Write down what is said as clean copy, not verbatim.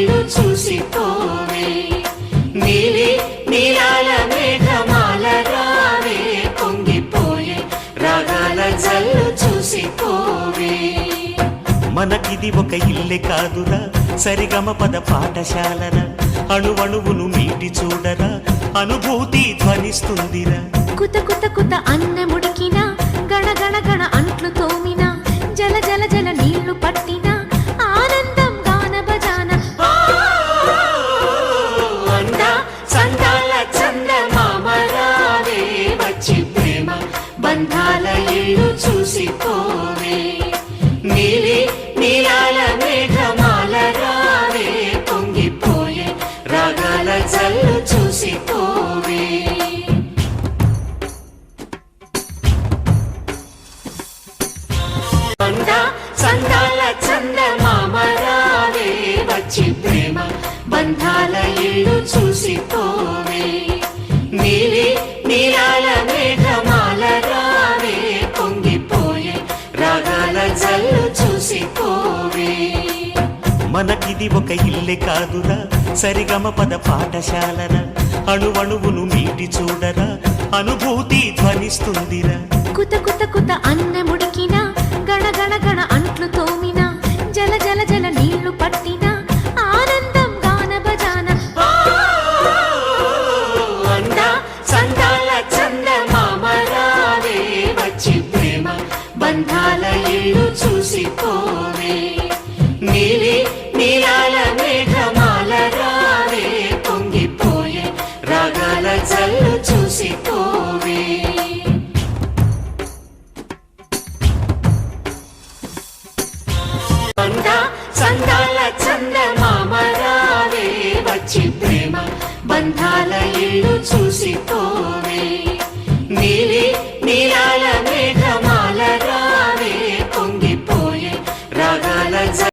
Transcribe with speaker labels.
Speaker 1: ఇల్లు చూసిపోవే నీలి నీలాల మేఘమాల రావే పొంగిపోయే రాగాల జల్లు చూసిపోవే
Speaker 2: మనకిది ఒక ఇల్లే కాదురా సరిగమ పద పాఠశాలరా అణువణువును మీటి చూడరా అనుభూతి ధ్వనిస్తుందిరా
Speaker 3: కుత కుత కుత అన్నముడికినా గణ గణ గణ అంట్లు తోమినా జల జల జల నీళ్లు పట్టినా ఆనందం గాన బజాన
Speaker 1: అందా సందాల చందమామ రావే వచ్చి ప్రేమ బంధాల ఇల్లు చూసిపోవే నీలి నీలాల మేఘమాల రావే పొంగిపోయే రాగాల జల్లు చూసిపోవే సందాల చందమామ రావే వచ్చి ప్రేమ బంధాల ఇల్లు చూసిపోవే నీలి నీలాల మేఘమాల రావే పొంగిపోయే రాగాల జల్లు చూసిపోవే
Speaker 2: మనకిది ఒక ఇల్లే కాదురా సరిగమ పద పాఠశాలరా అణువణువును మీటి చూడరా అనుభూతి ధ్వనిస్తుందిరా
Speaker 3: కుత కుత కుత అన్నముడికినా గణ గణ గణ అంట్లు తోమినా జల జల జల నీళ్లు పట్టినా ఆనందం గాన బజాన
Speaker 1: అందా సందాల చందమామ రావే వచ్చి ప్రేమ బంధాల ఇల్లు చూసిపోవే నీలి నీలాల మేఘమాల రావే పొంగిపోయే రాగాల జల్లు చూసిపోవే సందాల చందమామ రావే వచ్చి ప్రేమ బంధాల ఇల్లు చూసి